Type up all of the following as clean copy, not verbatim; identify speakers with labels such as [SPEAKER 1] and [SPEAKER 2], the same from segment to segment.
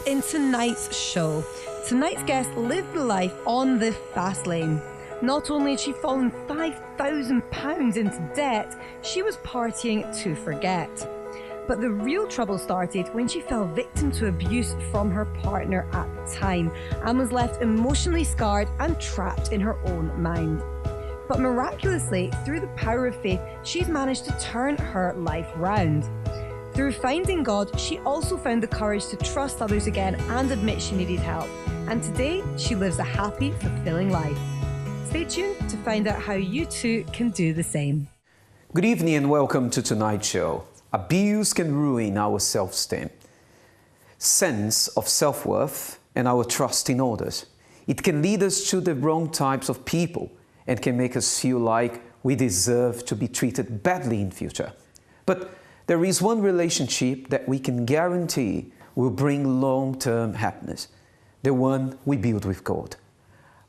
[SPEAKER 1] in tonight's show. Tonight's guest lived life on the fast lane. Not only had she fallen £5,000 into debt, she was partying to forget. But the real trouble started when she fell victim to abuse from her partner at the time and was left emotionally scarred and trapped in her own mind. But miraculously, through the power of faith, she's managed to turn her life round. Through finding God, she also found the courage to trust others again and admit she needed help. And today, she lives a happy, fulfilling life. Stay tuned to find out how you too can do the same.
[SPEAKER 2] Good evening and welcome to tonight's show. Abuse can ruin our self-esteem, sense of self-worth, and our trust in others. It can lead us to the wrong types of people and can make us feel like we deserve to be treated badly in future. But there is one relationship that we can guarantee will bring long-term happiness, the one we build with God.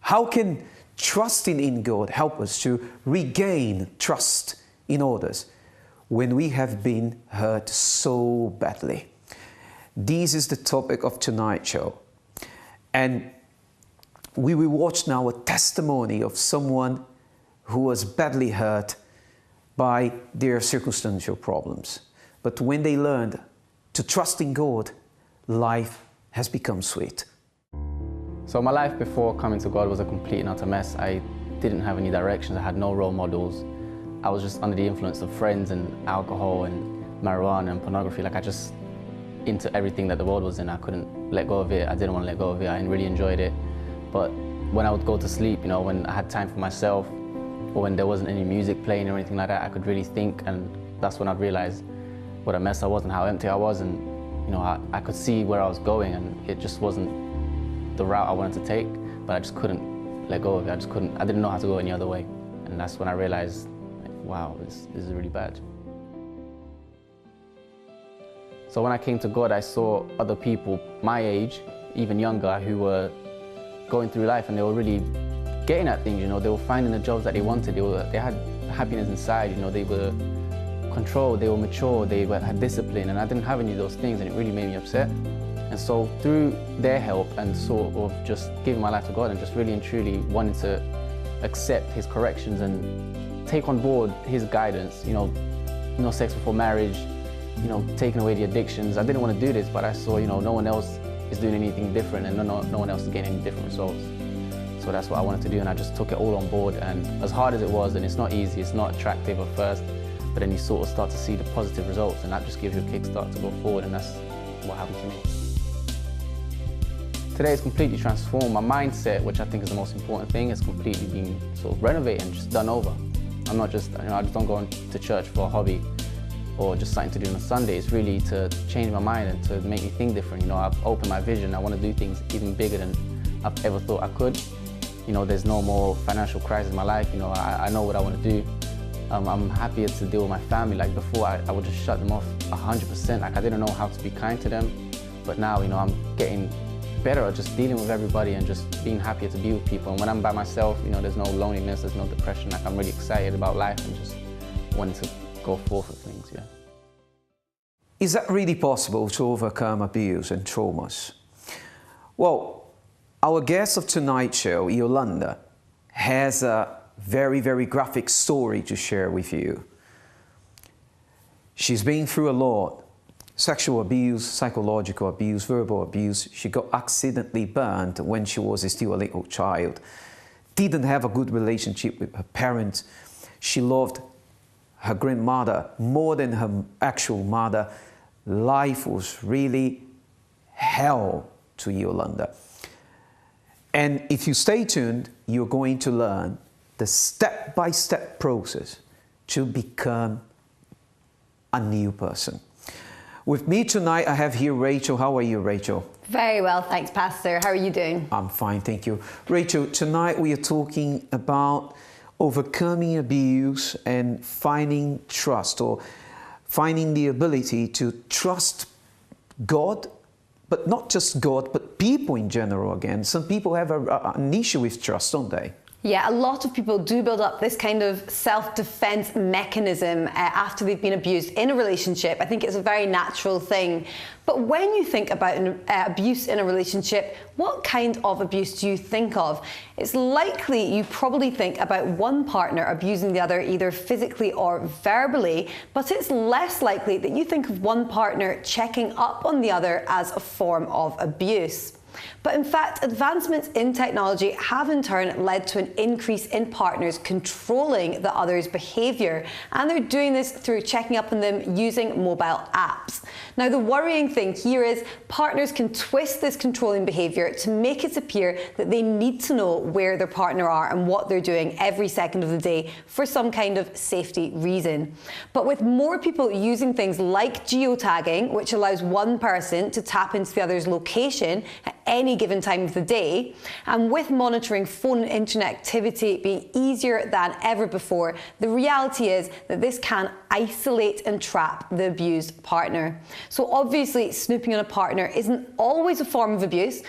[SPEAKER 2] How can trusting in God help us to regain trust in others when we have been hurt so badly? This is the topic of tonight's show. And we will watch now a testimony of someone who was badly hurt by their circumstantial problems. But when they learned to trust in God, life has become sweet.
[SPEAKER 3] So my life before coming to God was a complete and utter mess. I didn't have any directions, I had no role models. I was just under the influence of friends and alcohol and marijuana and pornography. Like I just into everything that the world was in. I couldn't let go of it. I didn't want to let go of it. I really enjoyed it. But when I would go to sleep, you know, when I had time for myself or when there wasn't any music playing or anything like that, I could really think, and that's when I'd realize what a mess I was and how empty I was, and you know, I could see where I was going, and it just wasn't the route I wanted to take, but I just couldn't let go of it. I didn't know how to go any other way. And that's when I realized, like, wow, this is really bad. So when I came to God, I saw other people my age, even younger, who were going through life and they were really getting at things, you know, they were finding the jobs that they wanted, they had happiness inside, you know, they were controlled, they were mature, they had discipline, and I didn't have any of those things, and it really made me upset. And so through their help and sort of just giving my life to God and just really and truly wanting to accept His corrections and take on board His guidance, you know, no sex before marriage, you know, taking away the addictions. I didn't want to do this, but I saw, you know, no one else is doing anything different, and no one else is getting any different results. So that's what I wanted to do, and I just took it all on board. And as hard as it was, and it's not easy, it's not attractive at first, but then you sort of start to see the positive results, and that just gives you a kickstart to go forward, and that's what happened to me. Today it's completely transformed. My mindset, which I think is the most important thing, has completely been sort of renovated and just done over. I'm not just, you know, I just don't go to church for a hobby or just something to do on a Sunday. It's really to change my mind and to make me think different. You know, I've opened my vision. I want to do things even bigger than I've ever thought I could. You know, there's no more financial crisis in my life. You know, I know what I want to do. I'm happier to deal with my family. Like before, I would just shut them off 100%. Like I didn't know how to be kind to them. But now, you know, I'm getting better at just dealing with everybody and just being happier to be with people. And when I'm by myself, you know, there's no loneliness, there's no depression. Like I'm really excited about life and just wanting to go forth with things, yeah.
[SPEAKER 2] Is that really possible to overcome abuse and traumas? Well, our guest of tonight's show, Yolanda, has a very, very graphic story to share with you. She's been through a lot. Sexual abuse, psychological abuse, verbal abuse. She got accidentally burned when she was still a little child. Didn't have a good relationship with her parents. She loved her grandmother more than her actual mother. Life was really hell to Yolanda. And if you stay tuned, you're going to learn the step-by-step process to become a new person. With me tonight, I have here Rachel. How are you, Rachel?
[SPEAKER 4] Very well, thanks, Pastor. How are you doing?
[SPEAKER 2] I'm fine, thank you. Rachel, tonight we are talking about overcoming abuse and finding trust, or finding the ability to trust God, but not just God, but people in general again. Some people have an issue with trust, don't they?
[SPEAKER 4] Yeah, a lot of people do build up this kind of self-defense mechanism after they've been abused in a relationship. I think it's a very natural thing. But when you think about abuse in a relationship, what kind of abuse do you think of? It's likely you probably think about one partner abusing the other either physically or verbally, but it's less likely that you think of one partner checking up on the other as a form of abuse. But in fact, advancements in technology have in turn led to an increase in partners controlling the other's behaviour, and they're doing this through checking up on them using mobile apps. Now, the worrying thing here is partners can twist this controlling behaviour to make it appear that they need to know where their partner are and what they're doing every second of the day for some kind of safety reason. But with more people using things like geotagging, which allows one person to tap into the other's location at any given time of the day, and with monitoring phone and internet activity being easier than ever before, the reality is that this can isolate and trap the abused partner. So obviously, snooping on a partner isn't always a form of abuse.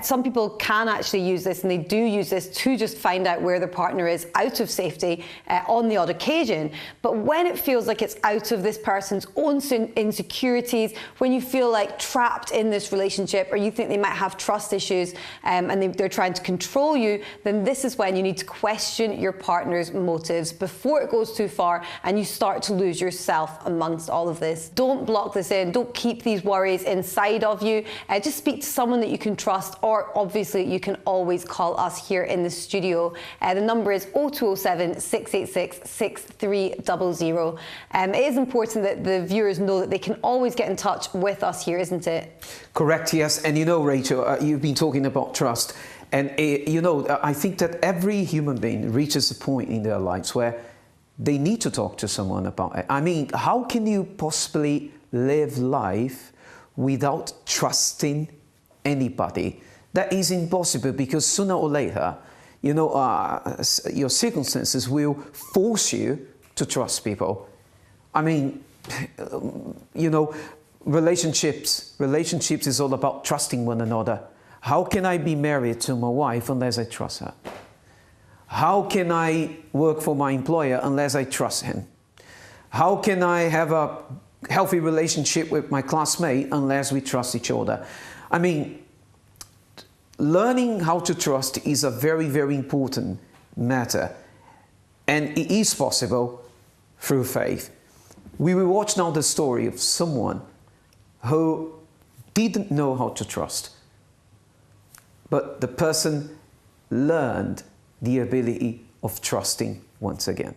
[SPEAKER 4] Some people can actually use this, and they do use this to just find out where their partner is out of safety on the odd occasion. But when it feels like it's out of this person's own insecurities, when you feel like trapped in this relationship, or you think they might have trust issues and they're trying to control you, then this is when you need to question your partner's motives before it goes too far and you start to lose yourself amongst all of this. Don't block this in. Don't keep these worries inside of you. Just speak to someone that you can trust, or obviously you can always call us here in the studio. The number is 0207 686 6300. It is important that the viewers know that they can always get in touch with us here, isn't it?
[SPEAKER 2] Correct, yes. And you know, Rachel, you've been talking about trust. And you know, I think that every human being reaches a point in their lives where they need to talk to someone about it. I mean, how can you possibly live life without trusting anybody? That is impossible, because sooner or later, you know, your circumstances will force you to trust people. I mean, you know, relationships is all about trusting one another. How can I be married to my wife unless I trust her? How can I work for my employer unless I trust him? How can I have a healthy relationship with my classmate unless we trust each other? I mean, learning how to trust is a very, very important matter, and it is possible through faith. We will watch now the story of someone who didn't know how to trust, but the person learned the ability of trusting once again.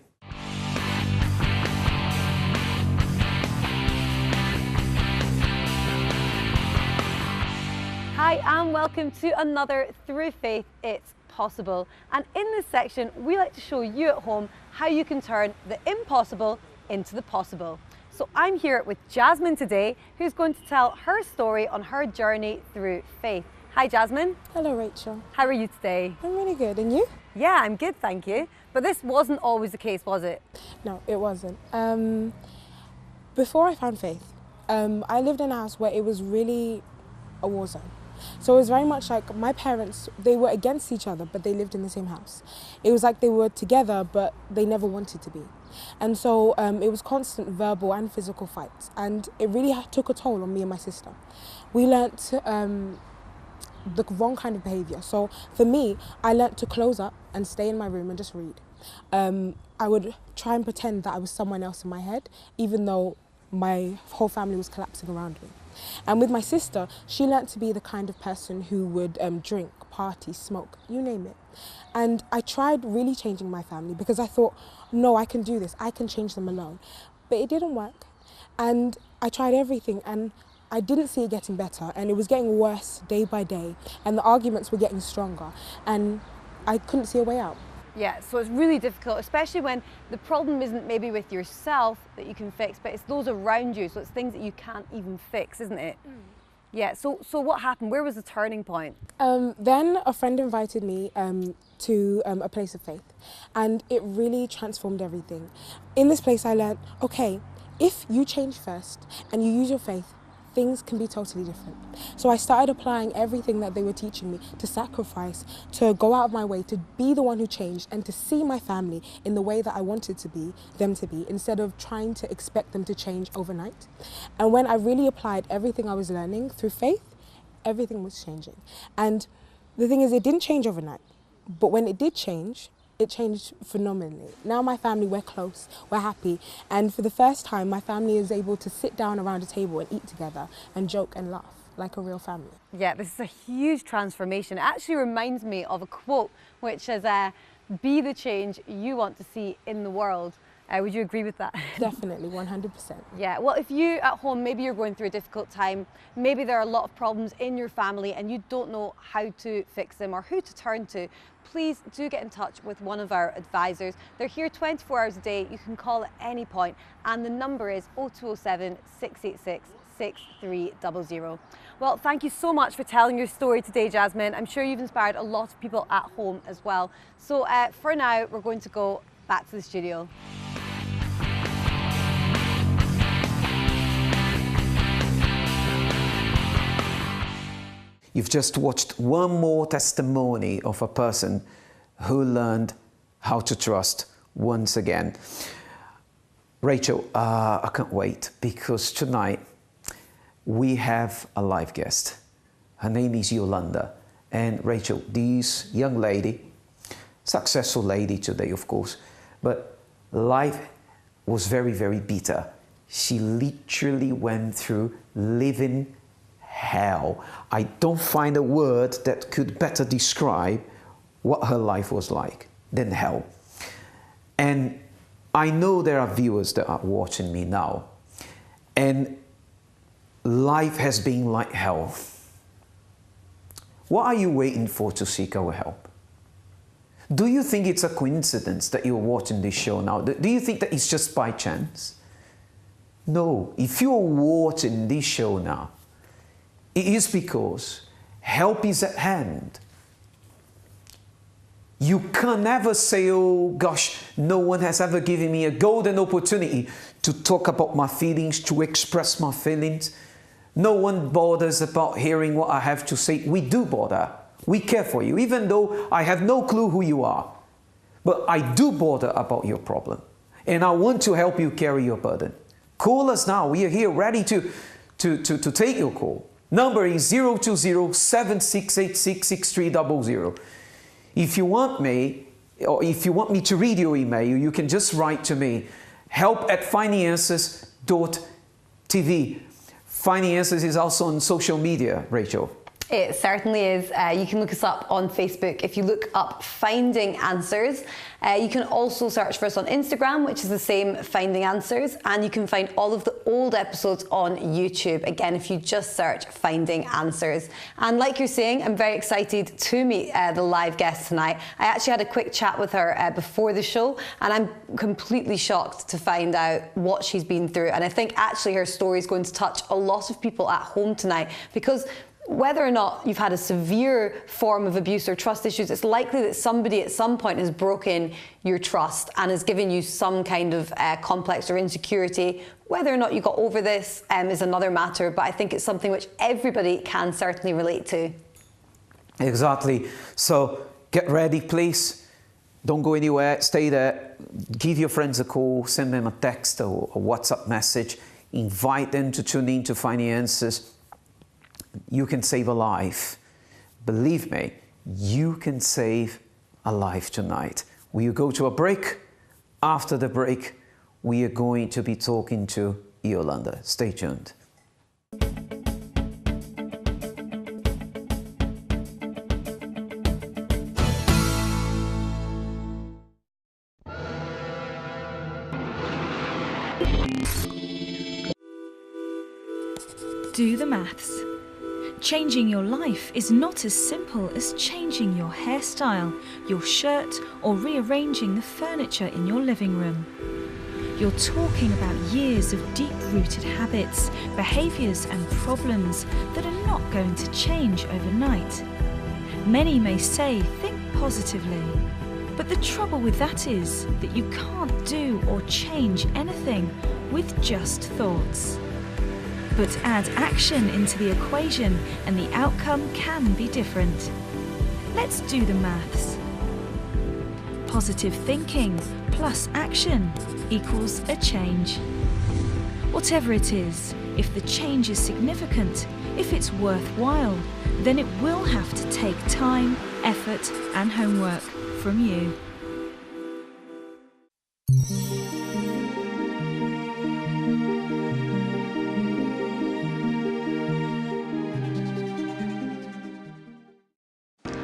[SPEAKER 1] Hi and welcome to another Through Faith It's Possible. And in this section, we like to show you at home how you can turn the impossible into the possible. So I'm here with Jasmine today, who's going to tell her story on her journey through faith. Hi Jasmine.
[SPEAKER 5] Hello Rachel.
[SPEAKER 1] How are you today?
[SPEAKER 5] I'm really good, and you?
[SPEAKER 1] Yeah, I'm good, thank you. But this wasn't always the case, was it?
[SPEAKER 5] No, it wasn't. Before I found faith, I lived in a house where it was really a war zone. So it was very much like my parents, they were against each other, but they lived in the same house. It was like they were together, but they never wanted to be. And so it was constant verbal and physical fights. And it really took a toll on me and my sister. We learnt the wrong kind of behaviour. So for me, I learnt to close up and stay in my room and just read. I would try and pretend that I was someone else in my head, even though my whole family was collapsing around me. And with my sister, she learnt to be the kind of person who would drink, party, smoke, you name it. And I tried really changing my family because I thought, no, I can do this. I can change them alone. But it didn't work. And I tried everything and I didn't see it getting better. And it was getting worse day by day. And the arguments were getting stronger. And I couldn't see a way out.
[SPEAKER 1] Yeah, so it's really difficult, especially when the problem isn't maybe with yourself that you can fix, but it's those around you. So it's things that you can't even fix, isn't it? Mm. Yeah, so what happened? Where was the turning point?
[SPEAKER 5] Then a friend invited me to a place of faith, and it really transformed everything. In this place I learned, okay, if you change first and you use your faith, things can be totally different. So I started applying everything that they were teaching me to sacrifice, to go out of my way, to be the one who changed and to see my family in the way that I wanted them to be, instead of trying to expect them to change overnight. And when I really applied everything I was learning through faith, everything was changing. And the thing is, it didn't change overnight, but when it did change, it changed phenomenally. Now my family, we're close, we're happy, and for the first time my family is able to sit down around a table and eat together and joke and laugh like a real family.
[SPEAKER 4] Yeah, this is a huge transformation. It actually reminds me of a quote which is, be the change you want to see in the world. Would you agree with that?
[SPEAKER 5] Definitely, 100%.
[SPEAKER 4] Yeah, well, if you at home, maybe you're going through a difficult time, maybe there are a lot of problems in your family and you don't know how to fix them or who to turn to, please do get in touch with one of our advisors. They're here 24 hours a day. You can call at any point, and the number is 0207 686 6300. Well, thank you so much for telling your story today, Jasmine. I'm sure you've inspired a lot of people at home as well. So for now, we're going to go back to the studio.
[SPEAKER 2] You've just watched one more testimony of a person who learned how to trust once again. Rachel, I can't wait, because tonight we have a live guest. Her name is Yolanda. And Rachel, this young lady, successful lady today, of course, but life was very, very bitter. She literally went through living hell. I don't find a word that could better describe what her life was like than hell. And I know there are viewers that are watching me now, and life has been like hell. What are you waiting for to seek our help? Do you think it's a coincidence that you're watching this show now? Do you think that it's just by chance? No. If you're watching this show now, it is because help is at hand. You can never say, oh gosh, no one has ever given me a golden opportunity to talk about my feelings, to express my feelings. No one bothers about hearing what I have to say. We do bother. We care for you, even though I have no clue who you are. But I do bother about your problem. And I want to help you carry your burden. Call us now. We are here ready to take your call. Number is 020-7686-6300. If you want me, or if you want me to read your email, you can just write to me, help@finances.tv. Finances is also on social media, Rachel.
[SPEAKER 4] It certainly is. You can look us up on Facebook. If you look up Finding Answers, you can also search for us on Instagram, which is the same, Finding Answers, and you can find all of the old episodes on YouTube. Again, if you just search Finding Answers. And like you're saying, I'm very excited to meet the live guest tonight. I actually had a quick chat with her before the show, and I'm completely shocked to find out what she's been through. And I think actually her story is going to touch a lot of people at home tonight, because whether or not you've had a severe form of abuse or trust issues, it's likely that somebody at some point has broken your trust and has given you some kind of complex or insecurity. Whether or not you got over this is another matter, but I think it's something which everybody can certainly relate to.
[SPEAKER 2] Exactly. So get ready, please. Don't go anywhere. Stay there. Give your friends a call. Send them a text or a WhatsApp message. Invite them to tune in to Finances. You can save a life. Believe me, you can save a life tonight. We will go to a break. After the break, we are going to be talking to Yolanda. Stay tuned.
[SPEAKER 6] Do the maths. Changing your life is not as simple as changing your hairstyle, your shirt, or rearranging the furniture in your living room. You're talking about years of deep-rooted habits, behaviours and problems that are not going to change overnight. Many may say, think positively, but the trouble with that is that you can't do or change anything with just thoughts. But add action into the equation and the outcome can be different. Let's do the maths. Positive thinking plus action equals a change. Whatever it is, if the change is significant, if it's worthwhile, then it will have to take time, effort, and homework from you.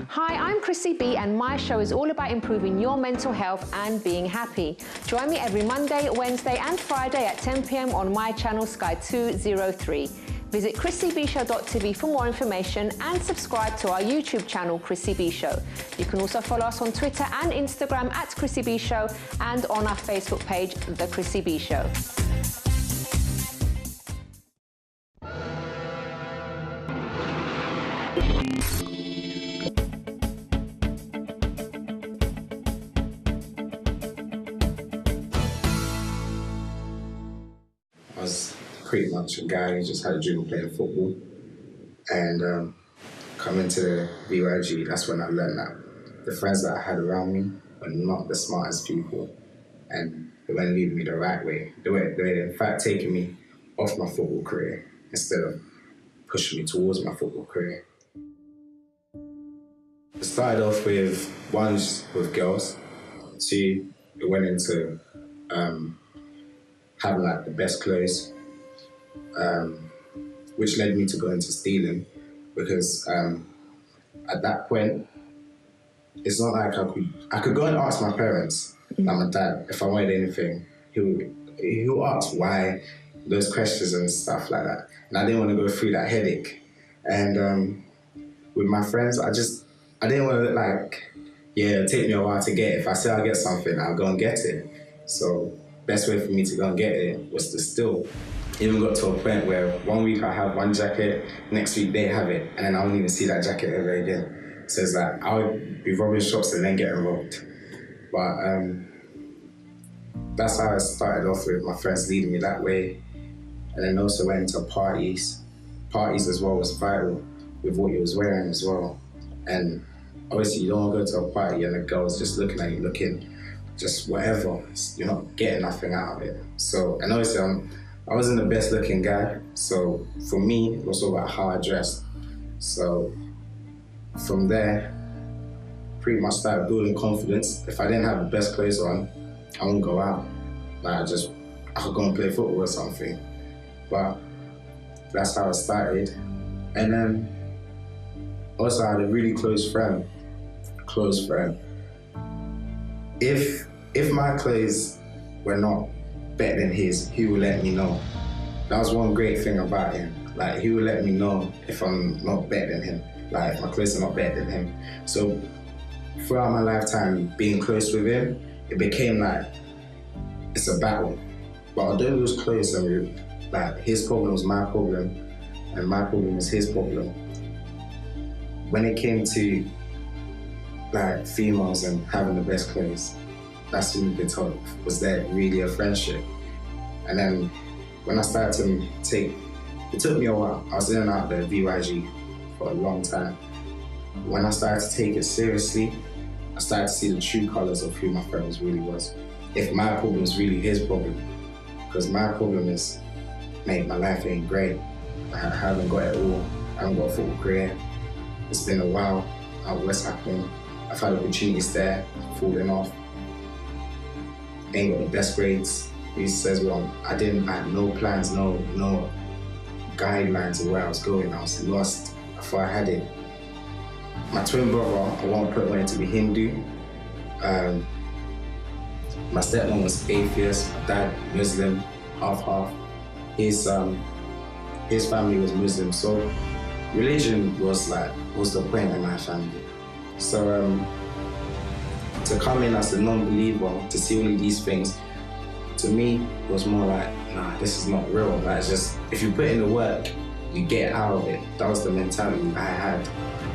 [SPEAKER 7] Hi, I'm Chrissy B, and my show is all about improving your mental health and being happy. Join me every Monday, Wednesday and Friday at 10 p.m. on my channel Sky 203. Visit chrissybshow.tv for more information and subscribe to our YouTube channel, Chrissy B Show. You can also follow us on Twitter and Instagram at Chrissy B Show and on our Facebook page, The Chrissy B Show.
[SPEAKER 8] I was pretty much a guy who just had a dream of playing football. And coming to BYG, that's when I learned that the friends that I had around me were not the smartest people. And they weren't leading me the right way. They were in fact taking me off my football career instead of pushing me towards my football career. It started off with, one, with girls. Two, it went into having like the best clothes, which led me to go into stealing, because at that point, it's not like I could go and ask my parents, like my dad, if I wanted anything. He'll ask why, those questions and stuff like that. And I didn't want to go through that headache. And with my friends, I didn't want to look like, yeah, it'll take me a while to get it. If I say I'll get something, I'll go and get it. So best way for me to go and get it was to steal. Even got to a point where 1 week I have one jacket, next week they have it, and then I won't even see that jacket ever again. So it's like I would be robbing shops and then getting robbed. But that's how I started off, with my friends leading me that way. And then also went into parties. Parties as well was vital with what you was wearing as well. And obviously you don't want to go to a party and the girl's just looking at you, looking just whatever. You're not getting nothing out of it. So, and obviously I wasn't the best looking guy. So for me, it was all about how I dressed. So from there, pretty much started building confidence. If I didn't have the best clothes on, I wouldn't go out. Like I could go and play football or something. But that's how it started. And then also I had a really close friend. If my clothes were not better than his, he would let me know. That was one great thing about him. Like, he would let me know if I'm not better than him. Like, if my clothes are not better than him. So throughout my lifetime being close with him, it became like it's a battle. But although we was close and like his problem was my problem and my problem was his problem, when it came to like females and having the best clothes, that's when you could tell, was there really a friendship? And then when I started to it took me a while. I was in and out of the VYG for a long time. When I started to take it seriously, I started to see the true colors of who my friend really was. If my problem was really his problem. Because my problem is, mate, my life ain't great. I haven't got it all. I haven't got a football career. It's been a while. What's happening? I've had opportunities there, falling off. Ain't got the best grades. He says, well, I had no plans, no guidelines of where I was going. I was lost before I had it. My twin brother at one point wanted to be Hindu. My stepmom was atheist, my dad Muslim, half. His family was Muslim, so religion was the point in my family. So to come in as a non-believer, to see all of these things, to me was more like, nah, this is not real. Like, it's just, if you put in the work, you get out of it. That was the mentality I had,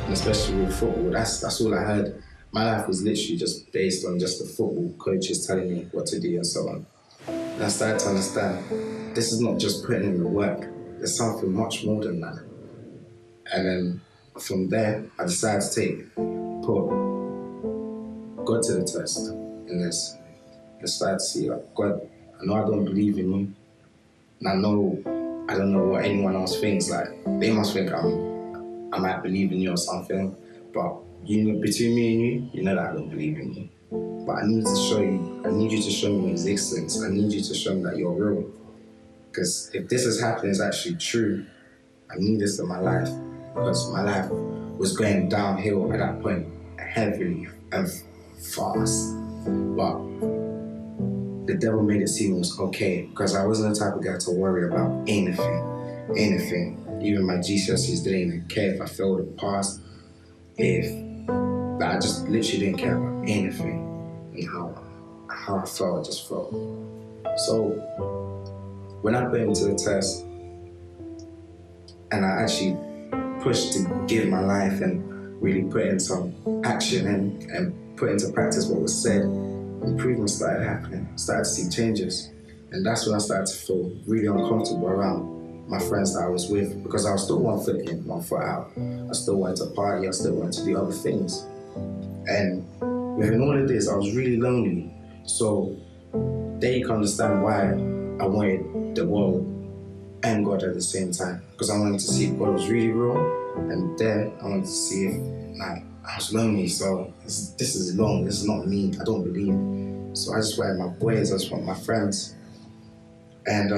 [SPEAKER 8] and especially with football, that's all I heard. My life was literally just based on just the football coaches telling me what to do and so on. And I started to understand, this is not just putting in the work. there's something much more than that. And then from there, I decided to put God to the test in this. I started to see, like, God, I know I don't believe in you. And I don't know what anyone else thinks. Like, they must think I might believe in you or something. But between me and you know that I don't believe in you. But I need you to show me your existence. I need you to show me that you're real. Because if this is happening, it's actually true. I need this in my life. Because my life was going downhill at that point, heavily and fast. But the devil made it seem it was okay, because I wasn't the type of guy to worry about anything. Even my GCSEs didn't even care if I failed or passed. I just literally didn't care about anything. And how I felt, I just felt. So when I went into the test and I actually pushed to give my life and really put in some action and put into practice what was said, improvements started happening. I started to see changes. And that's when I started to feel really uncomfortable around my friends that I was with, because I was still 1 foot in, 1 foot out. I still wanted to party, I still wanted to do other things. And within all of this, I was really lonely. So there you can understand why I wanted the world and God at the same time. Because I wanted to see if God was really real, and there I wanted to see if I was lonely. So this is long, this is not me, I don't believe. So I just wanted my boys, I just want my friends. And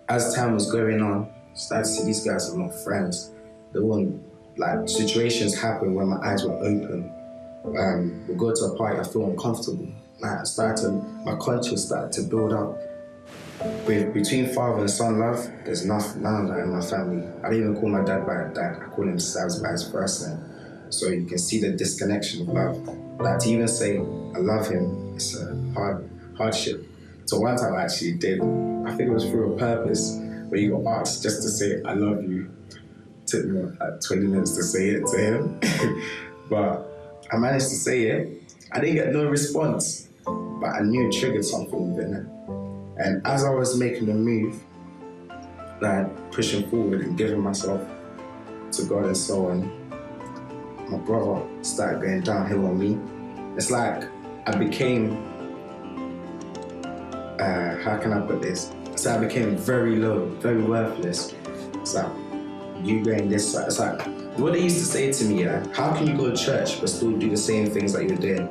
[SPEAKER 8] as time was going on, I started to see these guys are not friends. They weren't, like, situations happen when my eyes were open. We'll go to a party, I feel uncomfortable. Like, my conscience started to build up. Between father and son love, there's none of that in my family. I don't even call my dad by dad, I call him Savs by his first name. So you can see the disconnection of love. Like, to even say I love him, it's a hardship. So one time I actually did, I think it was through a purpose, where you got asked just to say I love you. It took me like 20 minutes to say it to him. But I managed to say it. I didn't get no response, but I knew it triggered something within it. And as I was making the move, like pushing forward and giving myself to God and so on, my brother started going downhill on me. It's like I became, how can I put this? So I became very low, very worthless. It's like, you going this side. It's like, what they used to say to me, how can you go to church but still do the same things that you're doing?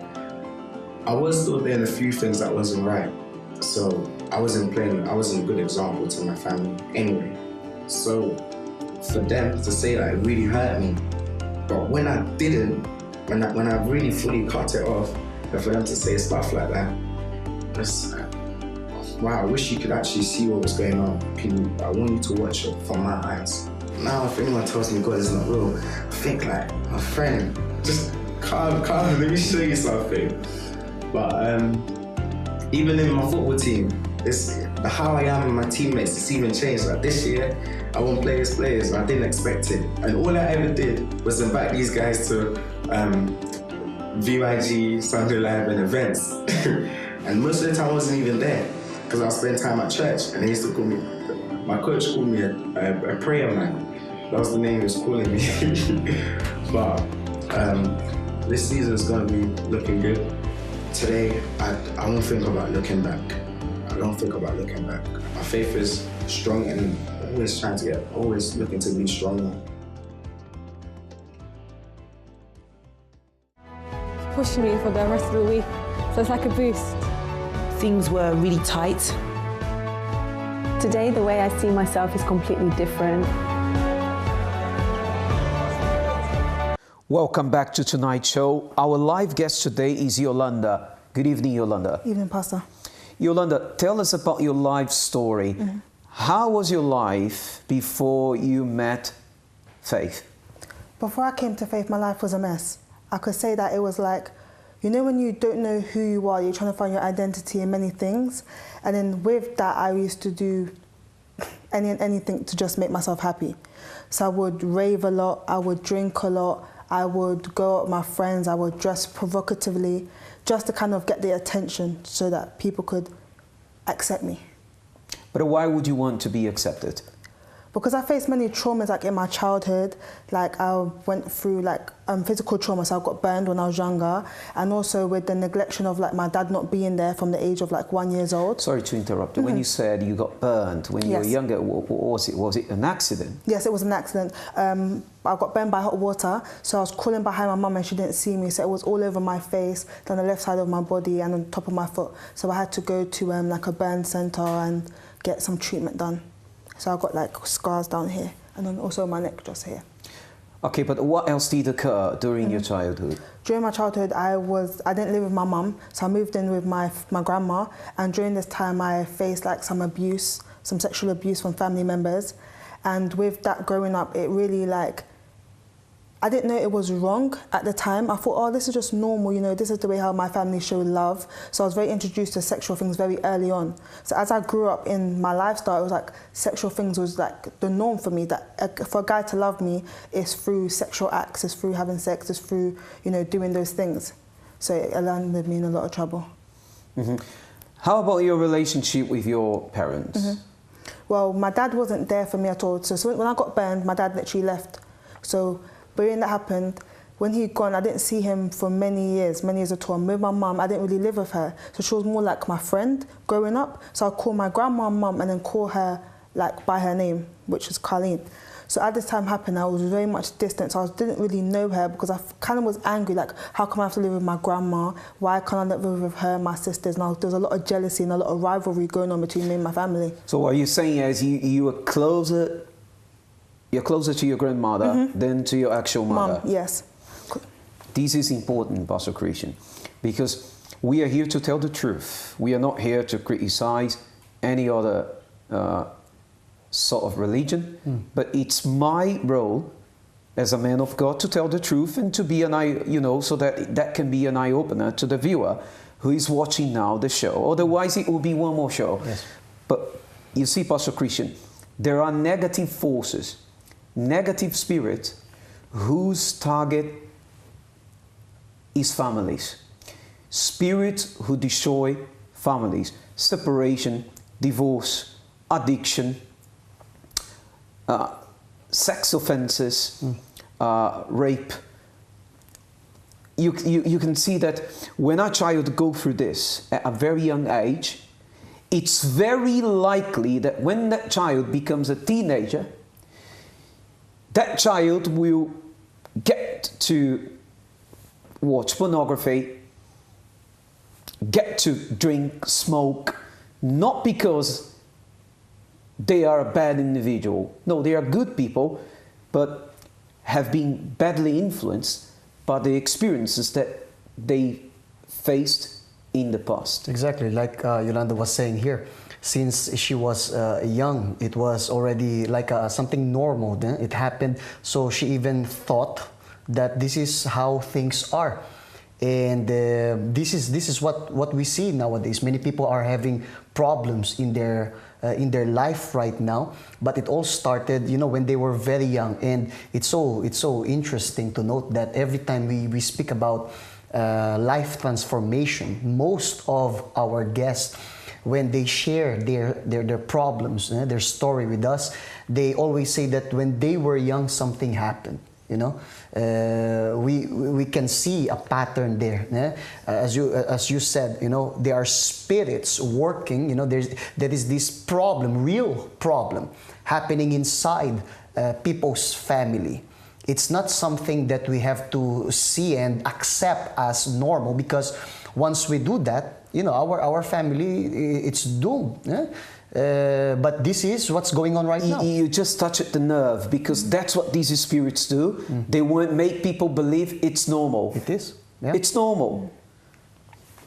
[SPEAKER 8] I was still doing a few things that wasn't right. So I wasn't a good example to my family anyway. So for them to say that, it really hurt me. But when I didn't, when I really fully cut it off, and for them to say stuff like that, it's like, wow, I wish you could actually see what was going on. I want you to watch it from my eyes. Now, if anyone tells me God is not real, I think like, my friend, just calm, let me show you something. But even in my football team, how I am with my teammates, it's even changed. Like this year, I won players, and I didn't expect it. And all I ever did was invite these guys to VYG, Sunday Live and events. And most of the time I wasn't even there, because I spent time at church, and they used to call me, my coach called me a prayer man. That was the name he was calling me. But this season's gonna be looking good. Today, I don't think about looking back. I don't think about looking back. My faith is strong, and always looking to be stronger.
[SPEAKER 5] Pushed me for the rest of the week, so it's like a boost.
[SPEAKER 9] Things were really tight.
[SPEAKER 7] Today, the way I see myself is completely different.
[SPEAKER 2] Welcome back to tonight's show. Our live guest today is Yolanda. Good evening, Yolanda.
[SPEAKER 9] Evening, Pastor.
[SPEAKER 2] Yolanda, tell us about your life story. Mm-hmm. How was your life before you met Faith?
[SPEAKER 9] Before I came to Faith, my life was a mess. I could say that it was like, you know when you don't know who you are, you're trying to find your identity in many things. And then with that, I used to do anything to just make myself happy. So I would rave a lot, I would drink a lot, I would go out with my friends, I would dress provocatively, just to kind of get the attention so that people could accept me.
[SPEAKER 2] But why would you want to be accepted?
[SPEAKER 9] because I faced many traumas like in my childhood. Like I went through like physical trauma, so I got burned when I was younger, and also with the neglection of like my dad not being there from the age of like 1 year old.
[SPEAKER 2] Sorry to interrupt. When you said you got burned when you were younger, what was it? Was it an accident?
[SPEAKER 9] Yes, it was an accident. I got burned by hot water, so I was crawling behind my mum and she didn't see me, so it was all over my face, down the left side of my body and on top of my foot. So I had to go to like a burn centre and get some treatment done. So I got like scars down here and then also my neck just here.
[SPEAKER 2] Okay, but what else did occur during your childhood?
[SPEAKER 9] During my childhood, I didn't live with my mum, so I moved in with my grandma, and during this time I faced like some abuse, some sexual abuse from family members. And with that growing up, it really like, I didn't know it was wrong at the time. I thought, oh, this is just normal, you know, this is the way how my family show love. So I was very introduced to sexual things very early on. So as I grew up in my lifestyle, it was like sexual things was like the norm for me, that for a guy to love me is through sexual acts, it's through having sex, it's through, you know, doing those things. So it landed me in a lot of trouble.
[SPEAKER 2] How about your relationship with your parents?
[SPEAKER 9] Well, my dad wasn't there for me at all. So when I got burned, my dad literally left. So when that happened, when he'd gone, I didn't see him for many years at all. With my mum, I didn't really live with her. So she was more like my friend growing up. So I'd call my grandma mum and then call her like by her name, which was Colleen. So at this time happened, I was very much distant. So I didn't really know her because I kind of was angry, like, how come I have to live with my grandma? Why can't I live with her and my sisters? And there was a lot of jealousy and a lot of rivalry going on between me and my family.
[SPEAKER 2] So what you're saying is you were closer, you're closer to your grandmother than to your actual mother?
[SPEAKER 9] Mum, yes.
[SPEAKER 2] This is important, Pastor Christian, because we are here to tell the truth. We are not here to criticize any other sort of religion, but it's my role as a man of God to tell the truth and to be an eye, you know, so that can be an eye-opener to the viewer who is watching now the show. Otherwise, it will be one more show. Yes. But you see, Pastor Christian, there are negative forces, negative spirits whose target is families. Spirits who destroy families, separation, divorce, addiction, sex offenses, rape. You can see that when a child goes through this at a very young age, it's very likely that when that child becomes a teenager, that child will get to watch pornography, get to drink, smoke, not because they are a bad individual. No, they are good people, but have been badly influenced by the experiences that they faced in the past.
[SPEAKER 10] Exactly, like Yolanda was saying here. Since she was young, it was already like something normal. It happened, so she even thought that this is how things are. And this is what we see nowadays. Many people are having problems in their life right now, but it all started, you know, when they were very young. And it's so interesting to note that every time we speak about life transformation, most of our guests, when they share their problems, their story with us, they always say that when they were young, something happened. You know, we can see a pattern there. As you said, you know, there are spirits working. You know, there is this problem, real problem, happening inside people's family. It's not something that we have to see and accept as normal, because once we do that, you know, our family, it's doomed. But this is what's going on right now.
[SPEAKER 2] You just touched the nerve, because that's what these spirits do. They won't make people believe it's normal.
[SPEAKER 10] It is. Yeah.
[SPEAKER 2] It's normal.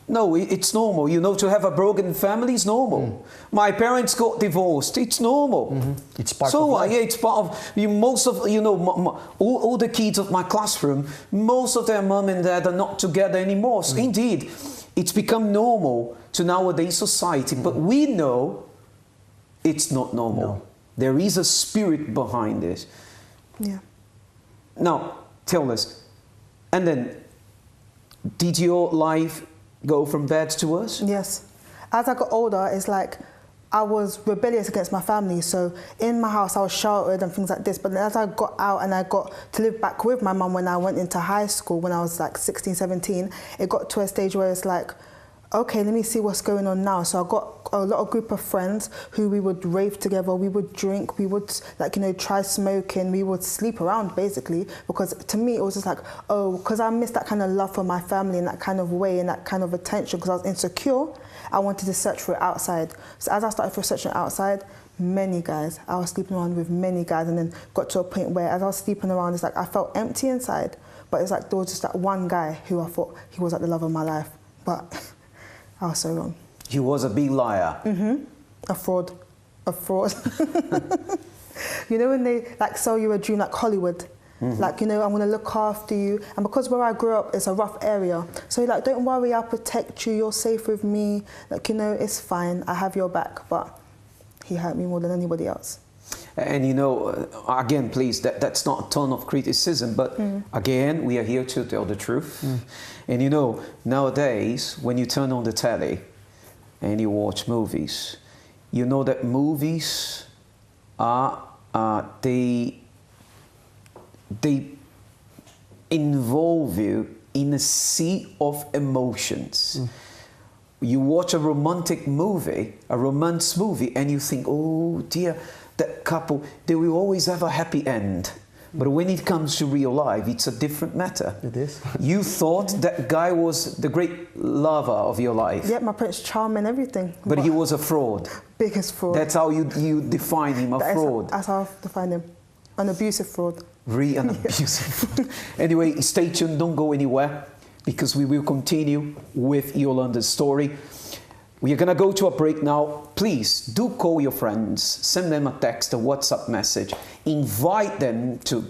[SPEAKER 2] No, it's normal. You know, to have a broken family is normal. My parents got divorced. It's normal.
[SPEAKER 10] It's part of life.
[SPEAKER 2] Yeah, it's part of most of, you know, all the kids of my classroom, most of their mom and dad are not together anymore. So indeed, it's become normal to nowadays society. But we know it's not normal. No. There is a spirit behind this.
[SPEAKER 9] Yeah.
[SPEAKER 2] Now, tell us, and then, did your life go from bad to worse?
[SPEAKER 9] Yes. As I got older, it's like I was rebellious against my family. So in my house, I was sheltered and things like this. But then as I got out and I got to live back with my mum when I went into high school, when I was like 16, 17, it got to a stage where it's like, okay, let me see what's going on now. So I got a lot of group of friends who we would rave together, we would drink, we would try smoking, we would sleep around basically, because to me it was just like, oh, because I missed that kind of love for my family in that kind of way and that kind of attention, because I was insecure, I wanted to search for it outside. So as I started searching outside, many guys, I was sleeping around with many guys, and then got to a point where as I was sleeping around, it's like I felt empty inside, but it's like there was just that one guy who I thought he was like the love of my life, but I was so wrong.
[SPEAKER 2] He was a big liar.
[SPEAKER 9] A fraud. You know when they like sell you a dream like Hollywood? Like, you know, I'm gonna look after you. And because where I grew up is a rough area. So you're like, don't worry, I'll protect you, you're safe with me. Like, you know, it's fine, I have your back. But he hurt me more than anybody else.
[SPEAKER 2] And you know, again, please, that's not a ton of criticism, but again, we are here to tell the truth. And you know, nowadays, when you turn on the telly and you watch movies, you know that movies are, they involve you in a sea of emotions. You watch a romantic movie, a romance movie, and you think, oh dear, that couple, they will always have a happy end. But when it comes to real life, it's a different matter.
[SPEAKER 10] It is.
[SPEAKER 2] You thought that guy was the great lover of your life.
[SPEAKER 9] Yeah, my Prince Charming, everything.
[SPEAKER 2] But he was a fraud.
[SPEAKER 9] Biggest fraud.
[SPEAKER 2] That's how you define him, a fraud.
[SPEAKER 9] That's how I define him. An abusive fraud.
[SPEAKER 2] Really an abusive fraud. Anyway, stay tuned, don't go anywhere, because we will continue with Yolanda's story. We are going to go to a break now. Please do call your friends, send them a text, a WhatsApp message, invite them to,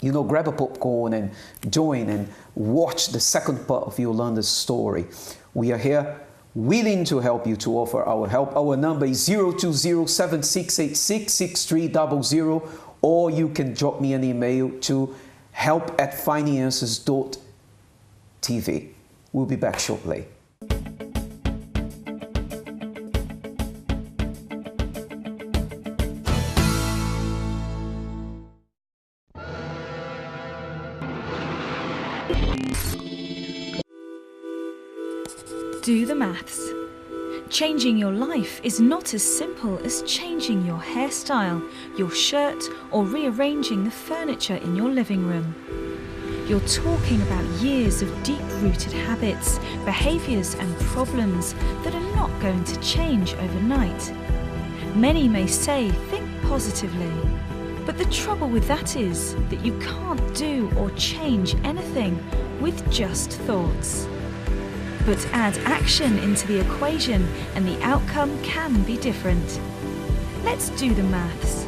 [SPEAKER 2] you know, grab a popcorn and join and watch the second part of Yolanda's story. We are here willing to help you, to offer our help. Our number is 020-7686-6300, or you can drop me an email to help@finances.tv. We'll be back shortly.
[SPEAKER 6] Do the maths. Changing your life is not as simple as changing your hairstyle, your shirt, or rearranging the furniture in your living room. You're talking about years of deep-rooted habits, behaviours and problems that are not going to change overnight. Many may say, think positively, but the trouble with that is that you can't do or change anything with just thoughts. But add action into the equation and the outcome can be different. Let's do the maths.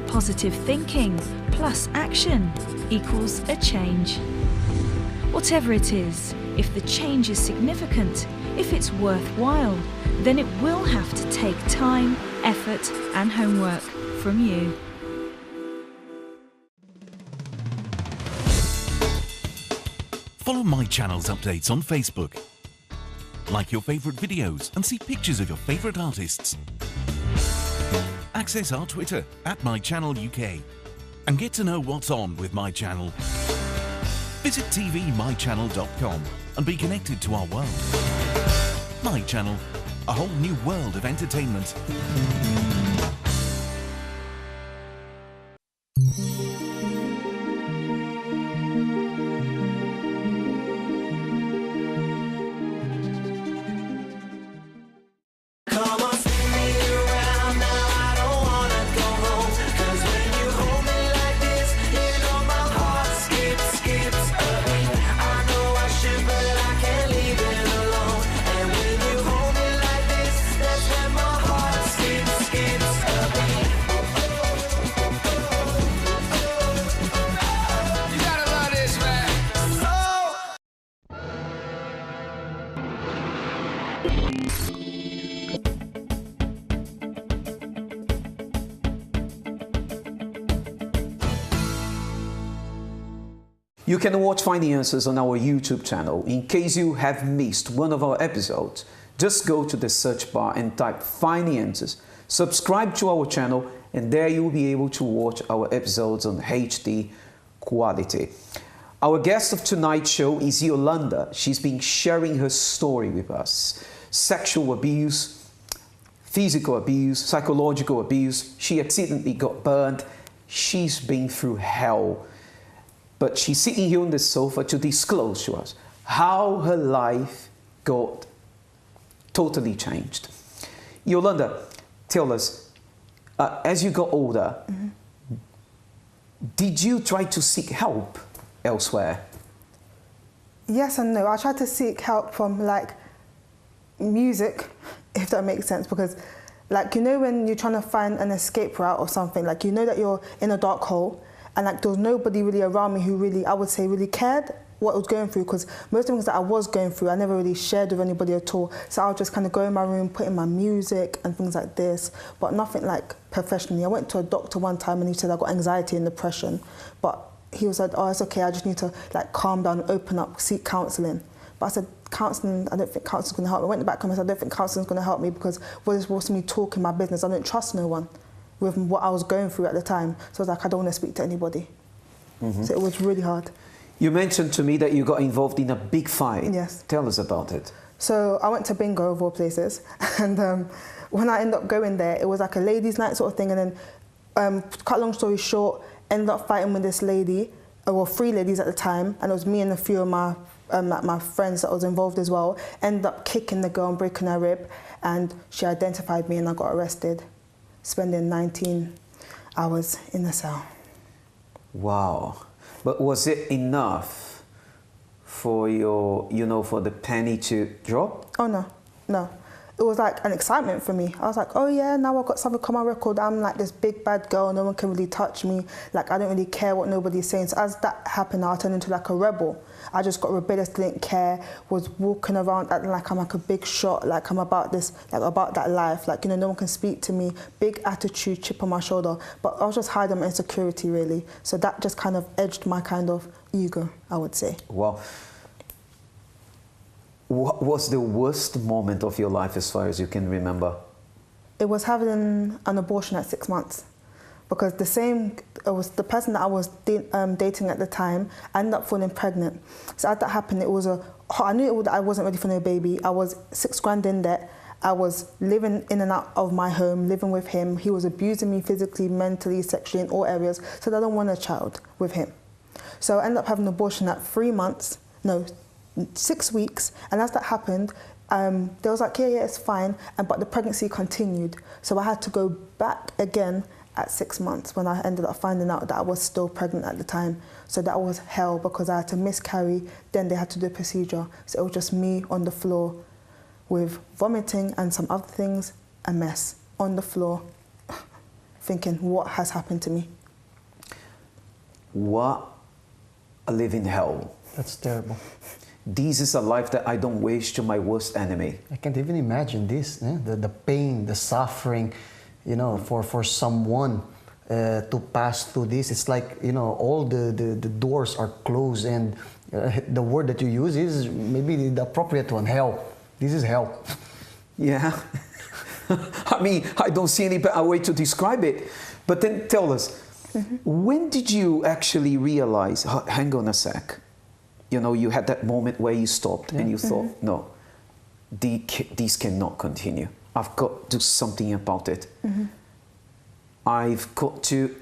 [SPEAKER 6] Positive thinking plus action equals a change. Whatever it is, if the change is significant, if it's worthwhile, then it will have to take time, effort and homework from you.
[SPEAKER 11] Follow My Channel's updates on Facebook. Like your favourite videos and see pictures of your favourite artists. Access our Twitter @MyChannelUK and get to know what's on with My Channel. Visit tvmychannel.com and be connected to our world. My Channel, a whole new world of entertainment.
[SPEAKER 2] You can watch Finances on our YouTube channel. In case you have missed one of our episodes, Just go to the search bar and type finances. Subscribe to our channel, and there you will be able to watch our episodes on HD quality. Our guest of tonight's show is Yolanda. She's been sharing her story with us. Sexual abuse, physical abuse, psychological abuse. She accidentally got burned. She's been through hell. But she's sitting here on the sofa to disclose to us how her life got totally changed. Yolanda, tell us, as you got older, did you try to seek help elsewhere?
[SPEAKER 9] Yes and no. I tried to seek help from like music, if that makes sense, because like, you know, when you're trying to find an escape route or something, like, you know that you're in a dark hole, and like there was nobody really around me who really, I would say, really cared what I was going through, because most of the things that I was going through, I never really shared with anybody at all. So I would just kind of go in my room, put in my music and things like this, but nothing like professionally. I went to a doctor one time and he said I got anxiety and depression, but he was like, oh, it's okay, I just need to like calm down, open up, seek counselling. But I said, counselling, I don't think counselling's going to help me. I went back and I said, I don't think counselling's going to help me, because what is supposed to me talking my business? I don't trust no one with what I was going through at the time. So I was like, I don't want to speak to anybody. So it was really hard.
[SPEAKER 2] You mentioned to me that you got involved in a big fight.
[SPEAKER 9] Yes.
[SPEAKER 2] Tell us about it.
[SPEAKER 9] So I went to bingo, of all places, and when I ended up going there, it was like a ladies' night sort of thing, and then, cut long story short, ended up fighting with this lady, well, 3 ladies at the time, and it was me and a few of my friends that was involved as well. Ended up kicking the girl and breaking her rib, and she identified me and I got arrested, spending 19 hours in the cell.
[SPEAKER 2] Wow. But was it enough for your, you know, for the penny to drop?
[SPEAKER 9] Oh no, no. It was like an excitement for me. I was like, oh yeah, now I've got something on my record. I'm like this big bad girl, no one can really touch me. Like, I don't really care what nobody's saying. So as that happened, I turned into like a rebel. I just got rebellious, didn't care, was walking around acting like I'm like a big shot, like I'm about this, like about that life. Like, you know, no one can speak to me, big attitude, chip on my shoulder. But I was just hiding my insecurity really. So that just kind of edged my kind of ego, I would say.
[SPEAKER 2] Wow. What was the worst moment of your life as far as you can remember?
[SPEAKER 9] It was having an abortion at 6 months, because it was the person that I was dating at the time. I ended up falling pregnant. So as that happened, I knew I wasn't ready for no baby. I was 6 grand in debt. I was living in and out of my home, living with him. He was abusing me physically, mentally, sexually, in all areas. So I don't want a child with him. So I ended up having an abortion at 6 weeks, and as that happened, they was like, yeah, it's fine, but the pregnancy continued. So I had to go back again at 6 months when I ended up finding out that I was still pregnant at the time. So that was hell, because I had to miscarry, then they had to do a procedure. So it was just me on the floor with vomiting and some other things, a mess on the floor, thinking, what has happened to me?
[SPEAKER 2] What a living hell.
[SPEAKER 10] That's terrible.
[SPEAKER 2] This is a life that I don't wish to my worst enemy.
[SPEAKER 10] I can't even imagine this, the pain, the suffering, you know, for someone to pass through this. It's like, you know, all the doors are closed, and the word that you use is maybe the appropriate one, hell. This is hell.
[SPEAKER 2] Yeah. I mean, I don't see any better way to describe it. But then tell us, when did you actually realize, hang on a sec, you know, you had that moment where you stopped and you thought, no, this cannot continue. I've got to do something about it. I've got to